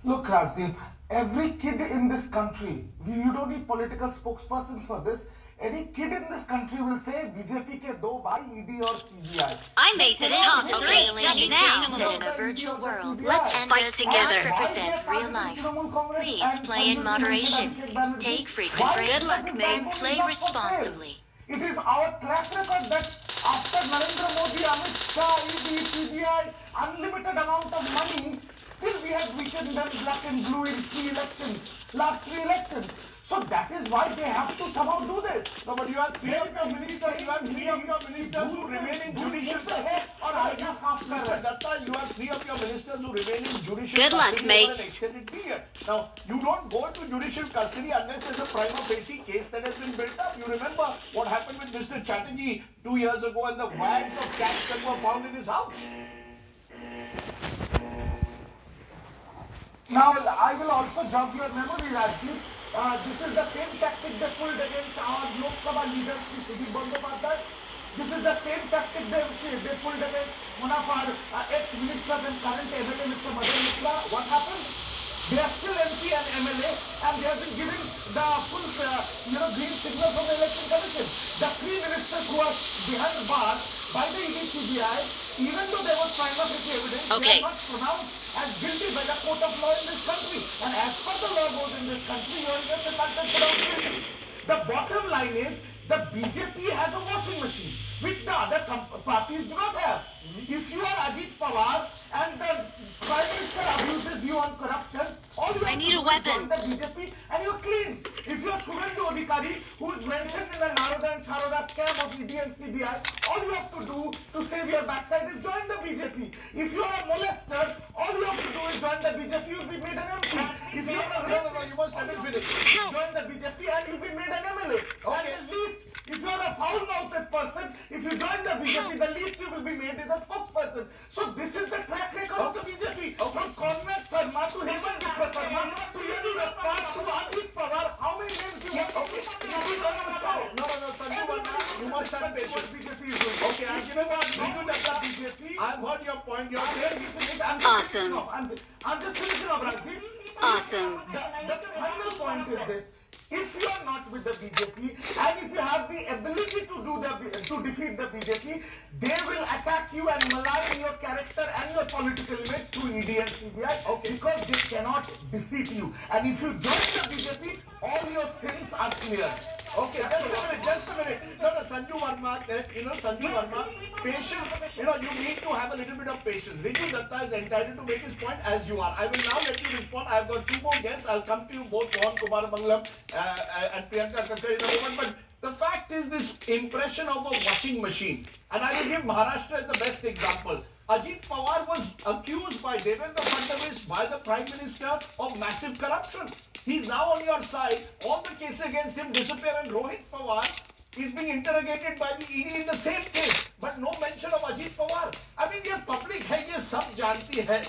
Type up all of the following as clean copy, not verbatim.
Look, Rajdeep, every kid in this country, you don't need political spokespersons for this. Any kid in this country will say BJP ke do bhai ED or CBI. I made the top three just now. In a virtual world, Let's fight together. represent real life. Please play in moderation. Take frequent breaks. Good luck, mates. Play responsibly. It is our track record that after Narendra Modi, Amit Shah, ED, CBI, unlimited amount of money, still we have weakened them black and blue in last three elections. So that is why they have to somehow do this. No, but you have three of your ministers who remain in judicial custody. Mr. Datta, you have three of your ministers who remain in judicial Good luck, custody mates. for an extended period. Now, you don't go to judicial custody unless there's a prima facie case that has been built up. You remember what happened with Mr. Chatterjee 2 years ago and the bags of cash that were found in his house. Now, I will also jog your memory, Rajdeep. This is the same tactic they pulled against our Lok Sabha leader, Shri Sudhir Bandyopadhyay. This is the same tactic they pulled against one of our ex-ministers and current MLA, Mr. Madan Mitra. What happened? They are still MP and MLA, and they have been giving the full, green signal from the Election Commission. The three ministers who are behind the bars by the ED-CBI, even though there was prima facie evidence, they are not pronounced as guilty by the court of law in this country. And as per the law goes in this country, you are just indicted pronounced guilty. The bottom line is the BJP has a washing machine, which the other parties do not have. If you are Ajit Pawar and the Prime Minister abuses you on corruption, all you have to do is join the BJP and you're clean. If you are Suvendu Adhikari, who is mentioned in the Naroda and Charoda scam of ED and CBI, all you have to do to save your backside is join the BJP. If you are a molester, all you have to do is join the BJP, you'll be made an MP. If you are a You must let him finish. join the BJP and you'll be made an MLA. Okay. At least, if you are a foul-mouthed person, if you join the BJP, the least you will be made is a spokesperson. So this is the track record of the BJP. From Conrad Sharma to Hemant Biswa Sharma to Yediyurappa to Ajit Pawar, how many names do you want? Okay. No, Sanju Verma, you must have patience. BJP is doing. Okay, I'm giving BJP. I've heard your point. You're saying Awesome. I'm just finishing off, Rajdeep. Awesome. The final point is this. If you are not with the BJP and if you have the ability to defeat the BJP, they will attack you and malign your character and your political image through ED and CBI because they cannot defeat you. And if you join the BJP, all your sins are cleared. Okay, just a minute. No, Sanju Verma, patience, you need to have a little bit of patience. Riju Datta is entitled to make his point as you are. I will now let you respond. I've got two more guests. I'll come to you both, Mohan Kumar Mangalam and Priyanka Kakkar in a moment. But the fact is this impression of a washing machine. And I will give Maharashtra as the best example. Ajit Pawar was accused by Devendra Fadnavis, by the Prime Minister, of massive corruption. He's now on your side. All the cases against him disappear, and Rohit Pawar is being interrogated by the ED in the same case. But no mention of Ajit Pawar. I mean, ये public है, ये सब जानती है.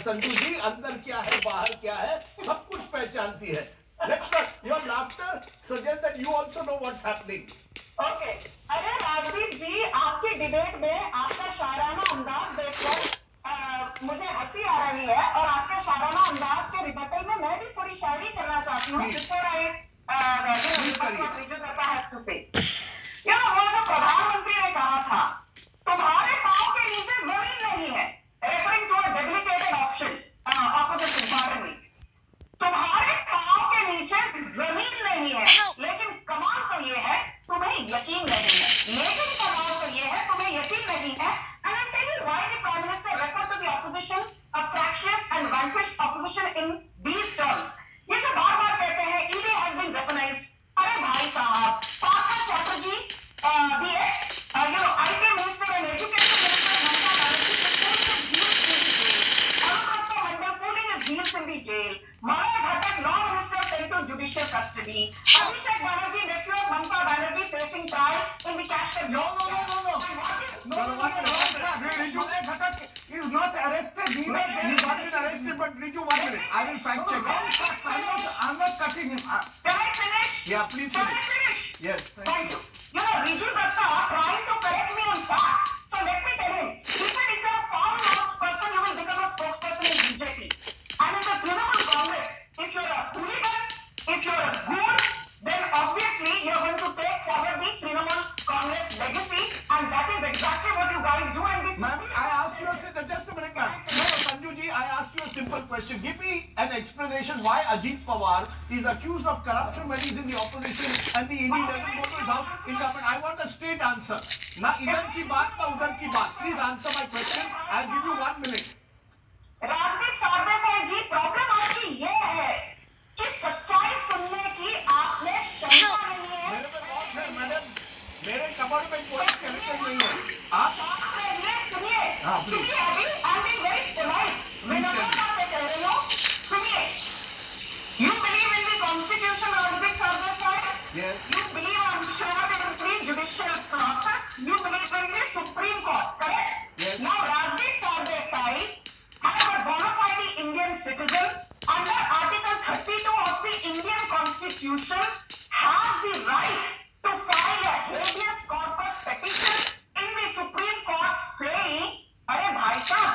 संजू जी, अंदर क्या है, बाहर क्या है, सब कुछ पहचानती है. Let's start. Your laughter suggests that you also know what's happening. Okay अरे राजदीप जी आपकी डिबेट में आपका शायराना अंदाज देखकर मुझे हंसी आ रही है और आपके शायराना अंदाज के रिबटल में मैं भी थोड़ी शायरी करना चाहती हूँ before वो जो प्रधानमंत्री ने कहा था तुम्हारे पाँव के नीचे जमीन नहीं है referring to a dedicated opposition party में तुम्हारे पाँव के नीचे जमीन नहीं है लेकिन कमाल तो ये है तुम्हें यकीन नहीं है लेकिन कमाल तो ये है तुम्हें यकीन नहीं है and I'll tell you why the Prime Minister referred to the opposition a fractious and vanquished opposition in these terms. ये जो बार-बार कहते हैं ED has been weaponized. अरे भाई साहब Partha Chatterjee the ex IT minister and education minister Mamata Banerjee pulling his heels in the jail. Maya Ghatak law minister sent to judicial custody. Abhishek Banerjee nephew of Mamata Banerjee facing trial in the Kashmir. No. Riju Ghatak is not arrested. He's not been arrested, but Riju, 1 minute. I will fact check it. I'm not cutting him. Can I finish? Yeah, please Can finish. I finish? Yes. Thank you. Riju Datta trying to question. Give me an explanation why Ajit Pawar is accused of corruption when he's in the opposition and the ED doesn't go to his house in government. I want a straight answer. Na idhar ki baat, na udhar ki baat. Please answer my question. I'll give you 1 minute. Rajdeep Sardesai ji, problem आपकी ये है कि सच्चाई सुनने की आपने क्षमता नहीं है। मेरे पे बहुत है मैडम, मेरे कमर में कोई कनेक्शन नहीं है। आप सुनिए, हाँ, please. सुनिए अभी, I'm being very polite. मैं Please tell me. नम्रता से कह रही हूँ, सुनिए। You believe in the constitution, Rajdip Sardesai? Yes. You believe, I'm sure, in the judicial process. You believe in the Supreme Court, correct? Yes. Now, Rajdip Sardesai, as a bona fide Indian citizen, under Article 32 of the Indian Constitution, has the right to file a habeas corpus petition in the Supreme Court saying, "Arey bhai sahab,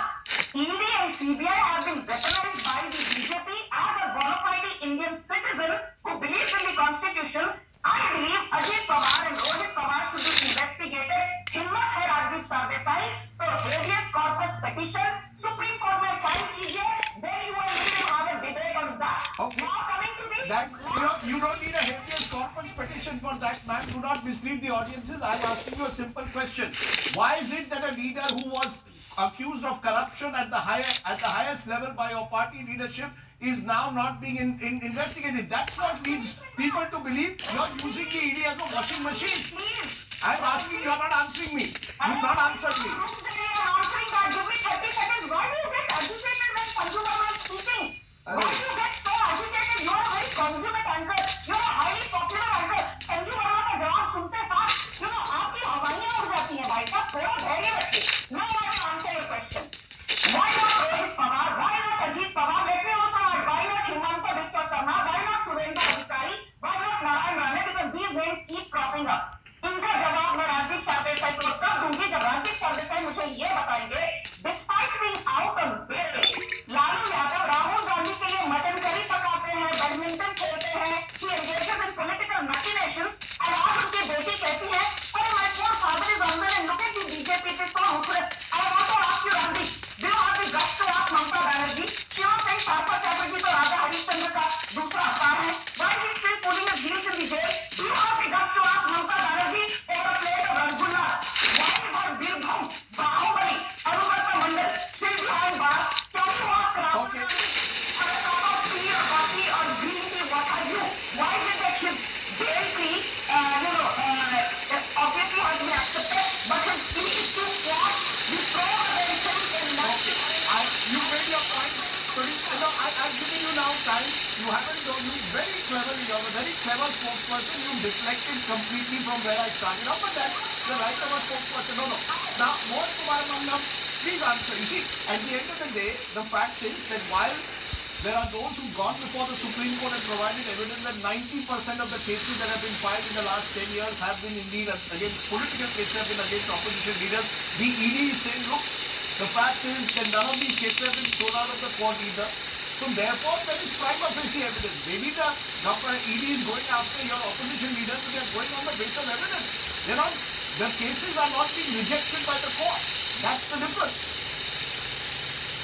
ED and CBI have been weaponized by the BJP as a bona fide Indian citizen who believes in the Constitution. I believe Ajit Pawar and Rohit Pawar should be investigated. हिम्मत है राजदीप सरदेसाई, तो habeas corpus petition Supreme Court में file कीजिए. Then you and me will have a debate on that. Okay. Now coming to the That's, you don't need a habeas corpus petition for that, man. Do not mislead the audiences. I'm asking you a simple question. Why is it that a leader who was accused of corruption at the highest level by your party leadership is now not being investigated? That's what leads people to believe you're using the ED as a washing machine. please. I'm asking, you're not answering me. You've not answered me. I'm answering that. Give me 30 seconds. Why do you get agitated when Sanju Verma is speaking? Why do you get so agitated? You are a very consummate anchor. You are a highly popular anchor. Sanju Verma का जवाब सुनते साथ, आपकी हवाइयाँ उड़ जाती हैं भाई साहब. थोड़ा धैर्य रखिए. Now I will answer your question. Why not Rohit Pawar? Why not Ajit Pawar? Let me also add, why not Himanta Biswa Sarma? Why not Surendra Adhikari? Why not Narayan Rane? Because these names keep cropping up. इनका जवाब मैं राजदीप सरदेसाई को तब दूंगी जब राजदीप सरदेसाई मुझे ये बताएंगे, despite being out on bail, Lalu Yadav Rahul Gandhi के लिए मटन करी पकाते हैं, बैडमिंटन खेलते हैं, he engages in political machinations, और आज उनकी बेटी कहती है, अरे my poor father is under and look at the BJP, it is so hopeless. I want to ask you, Rajdeep, do you have the guts to ask Mamata Banerjee? She was saying Partha Chatterjee तो राजा हरिश्चंद्र का दूसरा अवतार है. Why is he still pulling his heels in the jail? Do you have the guts to ask Mamata Banerjee over a plate of rasgulla? Why is her Birbhum, Bahubali, Anubrata Mandal still behind bars? Can you ask Rahul Okay. Gandhi? Or a cup of tea or coffee or green tea, what have you? Why is it that his bail plea, obviously has been accepted, but his plea is to quash the pro-American in Okay. You made your point. So I'm giving you now time. You haven't done, you very cleverly, you're a very clever spokesperson. You deflected completely from where I started off, but that's the right of a spokesperson. No. Now, more Kumar Mangalam, please answer. You see, at the end of the day, the fact is that while there are those who've gone before the Supreme Court and provided evidence that 90% of the cases that have been filed in the last 10 years have been indeed against political cases, have been against opposition leaders. The ED is saying, look, the fact is that none of these cases have been thrown out of the court either. So therefore, there is prima facie evidence. Maybe the ED is going after your opposition leaders, but they are going on the basis of evidence. The cases are not being rejected by the court. That's the difference.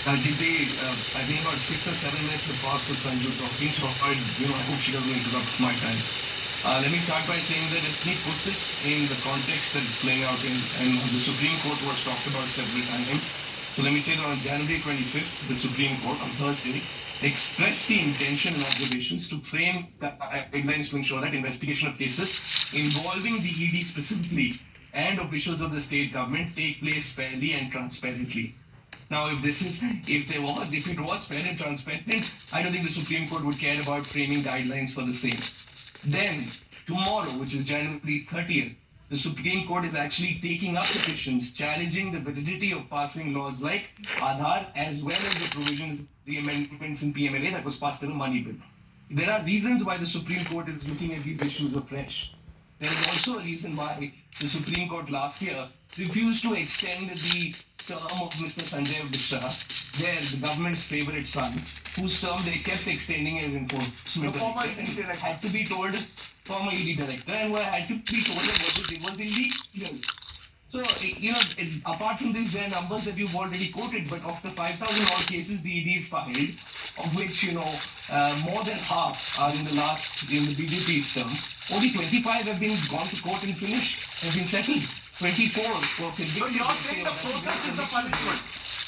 GP, I think about 6 or 7 minutes have passed with Sanju talking, so I hope she doesn't interrupt my time. Let me start by saying that let me put this in the context that it's playing out in, and the Supreme Court was talked about several times. So let me say that on January 25th, the Supreme Court, on Thursday, expressed the intention and observations to frame guidelines to ensure that investigation of cases involving the ED specifically and officials of the state government take place fairly and transparently. Now, if it was fair and transparent, I don't think the Supreme Court would care about framing guidelines for the same. Then, tomorrow, which is January 30th, the Supreme Court is actually taking up petitions challenging the validity of passing laws like Aadhaar as well as the provisions, the amendments in PMLA that was passed in the money bill. There are reasons why the Supreme Court is looking at these issues afresh. There is also a reason why the Supreme Court last year refused to extend the term of Mr. Sanjay Mishra, the government's favorite son, whose term they kept extending as enforcement. The former ED director. Had to be told, former ED director, and had to be told that what they was illegal. So, apart from this, there are numbers that you've already quoted, but of the 5,000 odd cases the ED is filed, of which, more than half are in the BJP term. Only 25 have been gone to court and finished, have been settled. 24 were convicted. So you're saying the process is the punishment.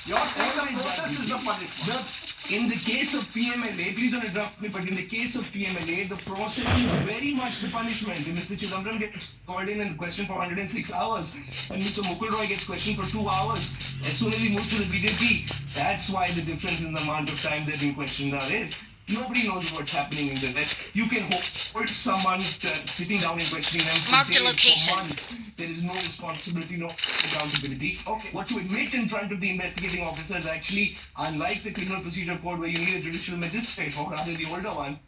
You're saying the process is the punishment. In the case of PMLA, please don't interrupt me, but in the case of PMLA, the process is very much the punishment. Mr. Chidambaram gets called in and questioned for 106 hours, and Mr. Mukul Roy gets questioned for 2 hours. As soon as he moved to the BJP, that's why the difference in the amount of time they're being questioned is. Nobody knows what's happening in there. You can hold someone sitting down and questioning them for Marked a days, location. for months. There is no responsibility, no accountability. Okay. What to admit in front of the investigating officer is actually, unlike the Criminal Procedure Code where you need a judicial magistrate, or rather the older one,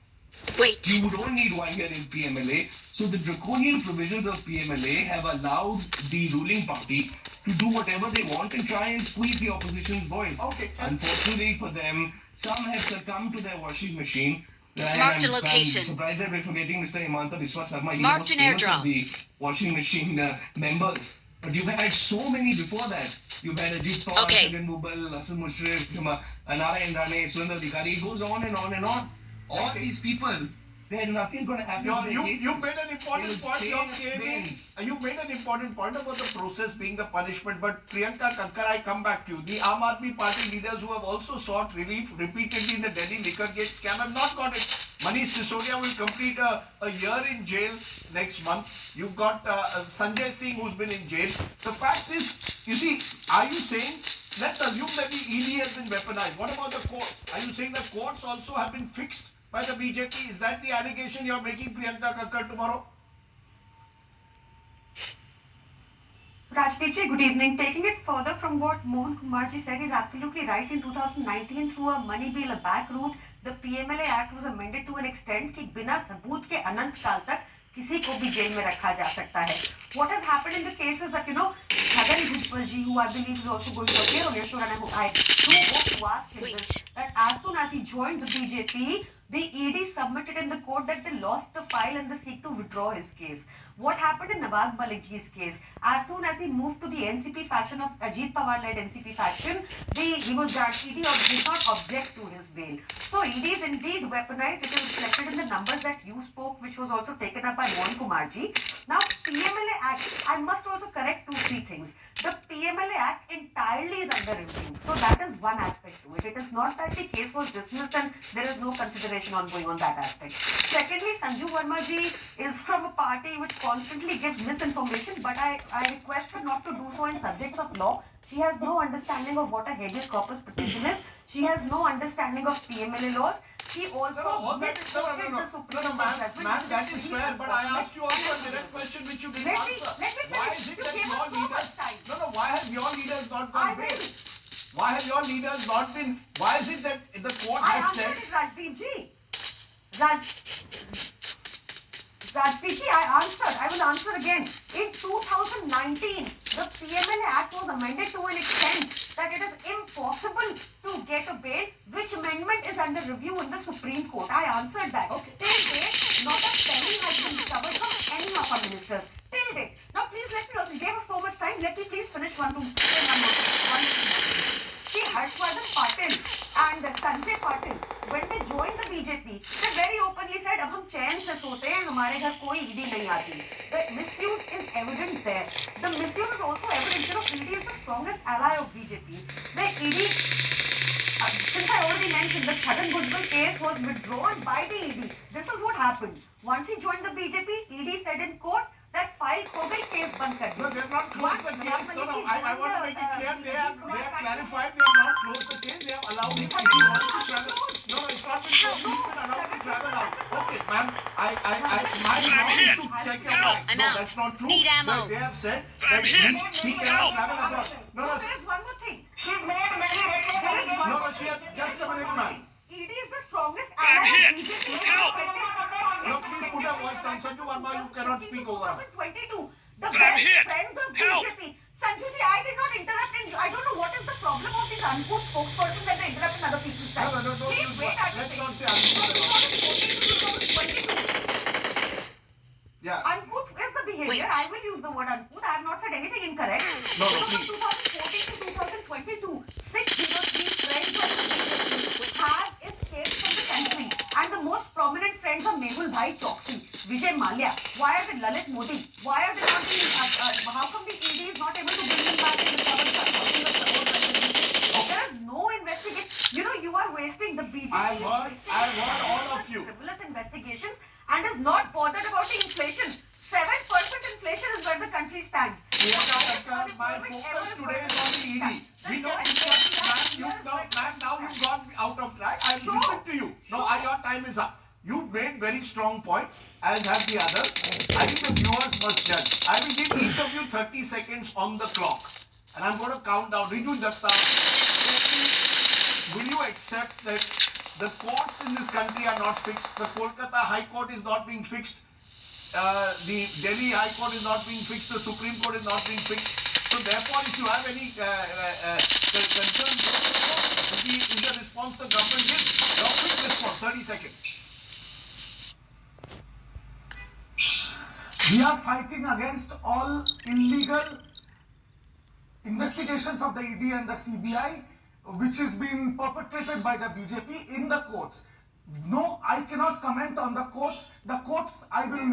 Wait. you would only need one here in PMLA. So the draconian provisions of PMLA have allowed the ruling party to do whatever they want and try and squeeze the opposition's voice. Okay. Unfortunately for them, some have succumbed to their washing machine. And Marked a I'm location. surprised that we're forgetting Mr. Himanta Biswa Sarma. He Marked was an famous airdrop. of the washing machine members. But you've had so many before that. You've had Ajit Pawar, Okay. Chhagan Bhubal, Hasan Mushrif, Narayan Rane, Surendra Adhikari. It goes on and on and on. All Okay. these people, there's nothing going to happen to their You cases. made an important They will point. stay You're in claiming, abeyance. you made an important point about the process being the punishment. But Priyanka Kankar, I come back to you. The Aam Aadmi Party leaders who have also sought relief repeatedly in the Delhi liquor gate scam have not got it. Manish Sisodia will complete a year in jail next month. You've got Sanjay Singh who's been in jail. The fact is, you see, are you saying, let's assume that the ED has been weaponized. What about the courts? Are you saying the courts also have been fixed by the BJP? Is that the allegation you're making, Priyanka Kakkar, tomorrow? Rajdeep ji, good evening. Taking it further from what Mohan Kumar ji said, he's absolutely right. In 2019, through a money bill, a back route, the PMLA Act was amended to an extent कि बिना सबूत के अनंत काल तक किसी को भी jail में रखा जा सकता है. What has happened in the cases that, Chhagan Bhupal ji, who I believe is also going to appear on your show, and I do hope to ask him Wait. this, that as soon as he joined the BJP, the ED submitted in the court that they lost the file and they seek to withdraw his case. What happened in Nawaz Malik ji's case? As soon as he moved to the NCP faction of Ajit Pawar-led NCP faction, ED did not object to his bail. So ED is indeed weaponized. It is reflected in the numbers that you spoke, which was also taken up by Mohan Kumar ji. Now, PMLA Act, I must also correct 2-3 things. The PMLA Act entirely is under review. So that is one aspect to it. It is not that the case was dismissed and there is no consideration ongoing on that aspect. Secondly, Sanju Verma ji is from a party which constantly gives misinformation, but I request her not to do so in subjects of law. She has no understanding of what a habeas corpus petition is. She has no understanding of PMLA laws. She also misquoted the Supreme Court judgment. Ma'am, that is fair, but I asked you also a direct question which you didn't Let me answer. finish. Why is it You that gave your us so much leaders... time. No, why have your leaders not I gone bail? will. Why have your leaders not been... Why is it that the court I has answered said... it, Rajdeep ji. Rajdeep ji, I answered. I will answer again. In 2019, the PMLA Act was amended to an extent that it is impossible to get a bail, which amendment is under review in the Supreme Court. I answered that. Okay. Till date, not a penny has been recovered from any of our ministers. Till date. Now, please let me also, you gave us so much time. Let me please finish one more. See, Harshvardhan Patil and Sanjay Patil, when they joined the BJP, they very openly said, अब हम चैन से सोते हैं, हमारे घर कोई ED नहीं आती. The misuse is evident there. The misuse is also evident. ED is the strongest ally of BJP. The ED, since I already mentioned, the Chhagan Bhupal case was withdrawn by the ED. This is what happened. Once he joined the BJP, ED said in court that file हो गई, case बंद कर No, the. they have not closed the Once case. No, I want to make it clear. They have BJP clarified. They have not closed the case. They have allowed him if he wants to travel. No, it's not been closed. He's been allowed to travel out. Okay, ma'am. My job is to check your facts. I'm No, out. that's not true. Need ammo. They have said that he cannot travel abroad. No, there is one more thing. She's made many reckless no, she has just a minute, ma'am. ED is the strongest ally of BJP. No, please put your voice down. Sanju Verma, you cannot speak over her. 2022, the best friends of BJP. Sanju ji, I did not interrupt, and I don't know what is the problem of these uncouth spokespersons that they interrupt in other people's time. No, don't Please use wait that. at Let's the not thing. say uncouth. From 2014 to 2022. Yeah. Uncouth is the behavior. Wait. I will use the word uncouth. I have not said anything incorrect. No, So please. from 2014 to 2022, 603 friends of BJP have escaped how come the ED is not able to bring them back in the cover There is no investigation. You know, you are wasting the BJP. I've heard all of you. Frivolous investigations and is not bothered about the inflation. 7% inflation is where the country stands. My focus today is on the ED. We don't ma'am, now you've gone out of track. I've listened to you. No, your time is up. You've made very strong points, as have the others. I think the viewers must judge. I will give each of you 30 seconds on the clock. And I'm going to count down. Riju Datta, will you accept that the courts in this country are not fixed? The Kolkata High Court is not being fixed. The Delhi High Court is not being fixed. The Supreme Court is not being fixed. So therefore, if you have any concerns, is the response the government gives? Your quick response, 30 seconds. We are fighting against all illegal investigations of the ED and the CBI, which is being perpetrated by the BJP in the courts. No, I cannot comment on the courts. The courts, I will